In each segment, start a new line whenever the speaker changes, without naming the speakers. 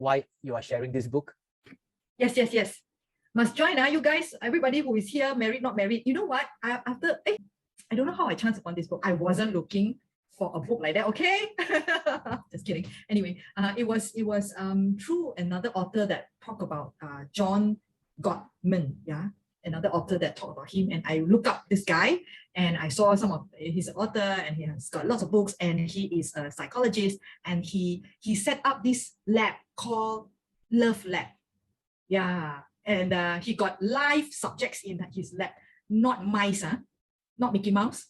why you are sharing this book?
Yes. Must join, you guys, everybody who is here, married, not married. You know what? I don't know how I chanced upon this book. I wasn't looking for a book like that, okay? Just kidding. Anyway, it was through another author that talked about John Gottman, another author that talked about him, and I looked up this guy and I saw some of his author, and he has got lots of books, and he is a psychologist, and he set up this lab called Love Lab. And he got live subjects in his lab, not mice, not Mickey Mouse,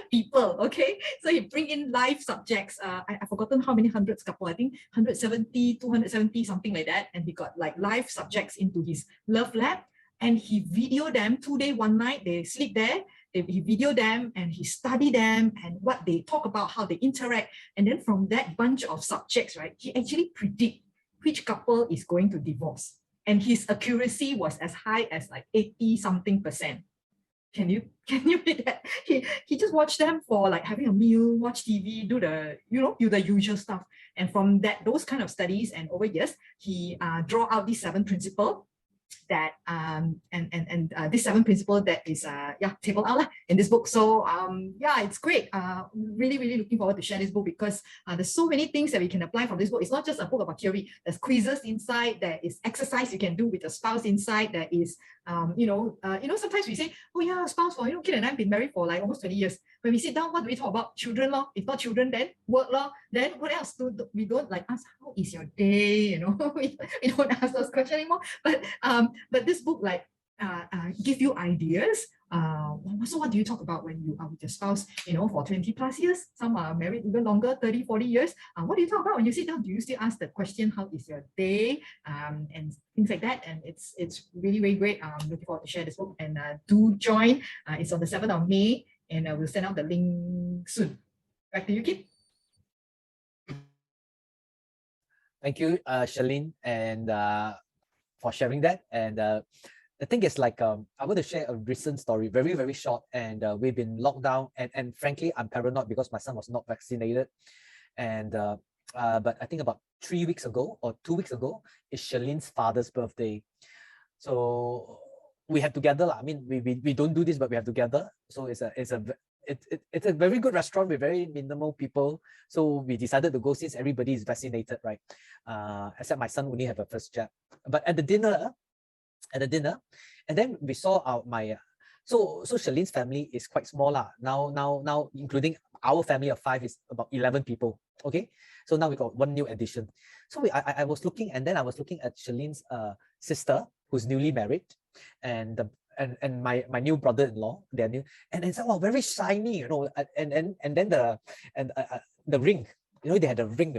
people, okay? So he bring in live subjects. I've forgotten how many hundreds couple, I think 170, 270, something like that. And he got like live subjects into his love lab, and he video them 2 days, 1 night. They sleep there. He video them and he study them and what they talk about, how they interact. And then from that bunch of subjects, right, he actually predict which couple is going to divorce. And his accuracy was as high as like 80-something%. Can you read that? He just watched them for like having a meal, watch TV, do the the usual stuff. And from those kind of studies and over years, he draw out these 7 principles that this 7 principle that is table out in this book. So it's great. Really looking forward to share this book, because there's so many things that we can apply from this book. It's not just a book about theory. There's quizzes inside, there is exercise you can do with a spouse inside, there is sometimes we say, oh yeah, spouse, for Kid and I have been married for like almost 20 years. When we sit down, what do we talk about? Children law. If not children, then work law. Then what else? We don't like ask, how is your day? We don't ask those questions anymore. But this book like give you ideas. So what do you talk about when you are with your spouse, for 20+ years? Some are married even longer, 30, 40 years. What do you talk about when you sit down? Do you still ask the question, how is your day? And things like that. And it's really great. I'm looking forward to share this book, and do join. It's on the 7th of May, and we'll send out the link soon. Back to you, Kip.
Thank you, Shirlyn, and for sharing that. And the thing is, like, I want to share a recent story, very short. And we've been locked down, and frankly, I'm paranoid because my son was not vaccinated. And but I think about 3 weeks ago or 2 weeks ago is Shirlyn's father's birthday. So we have together. I mean, we don't do this, but we have together. So it's a very good restaurant with very minimal people. So we decided to go since everybody is vaccinated, right? Except my son only have a first jab. But at the dinner, and then we saw so Shirlyn's family is quite small lah. Now including our family of 5 is about 11 people. Okay, so now we got 1 new addition. So I was looking, and then I was looking at Shirlyn's sister, who's newly married, and my new brother-in-law, they're new, and it's very shiny, and then the ring, they had a ring,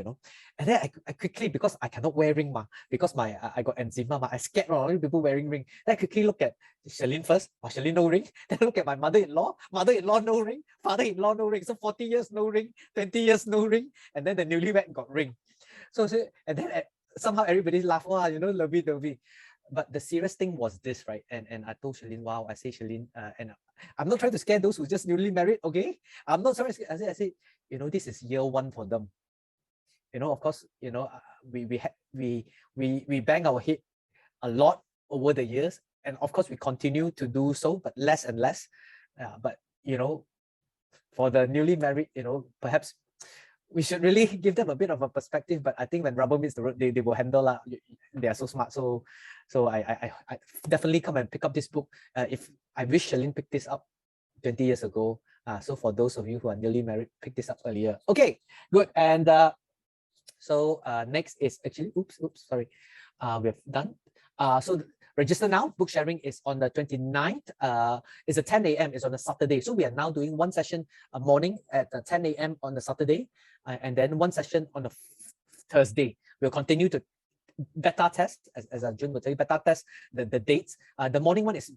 and then I quickly, because I cannot wear ring because I got eczema I scared of people wearing ring. Then I quickly look at Shirlyn first, Shirlyn no ring. Then I look at my mother-in-law no ring, father-in-law no ring. So 40 years no ring, 20 years no ring, and then the newlywed got ring. So and then somehow everybody laughed, wow, lovey-dovey. But the serious thing was this, right? And I told Shirlyn, wow, I say, Shirlyn, and I'm not trying to scare those who just newly married, okay? I'm not sorry. I say, this is year 1 for them. Of course, we bang our head a lot over the years, and of course we continue to do so, but less and less. But for the newly married, perhaps we should really give them a bit of a perspective. But I think when rubber meets the road, they will handle. They are so smart. So I definitely come and pick up this book. If I wish Shirlyn picked this up 20 years ago. So for those of you who are newly married, pick this up earlier. Okay, good. And so next is actually, oops, sorry. We've done. So register now. Book sharing is on the 29th. It's at 10 a.m. It's on a Saturday. So we are now doing 1 session morning at 10 a.m. on the Saturday, and then 1 session on the Thursday. We'll continue to beta test, as Jun will tell you, beta test the dates. The morning one is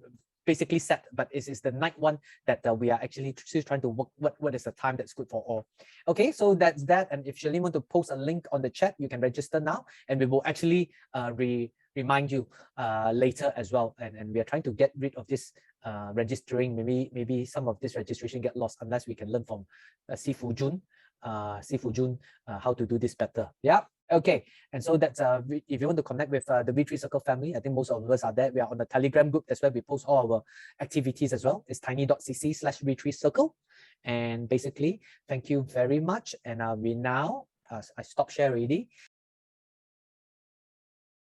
basically set, but it's the night one that we are actually still trying to work what is the time that's good for all. Okay, so that's that. And if Shirlyn want to post a link on the chat, you can register now, and we will actually remind you later as well. And we are trying to get rid of this registering. Maybe some of this registration get lost unless we can learn from Sifu Jun how to do this better. Yeah. Okay, and so that's if you want to connect with the V3 Circle family, I think most of us are there. We are on the Telegram group. That's where we post all our activities as well. It's tiny.cc/V3 Circle. And basically, thank you very much. And we now, I stop share already.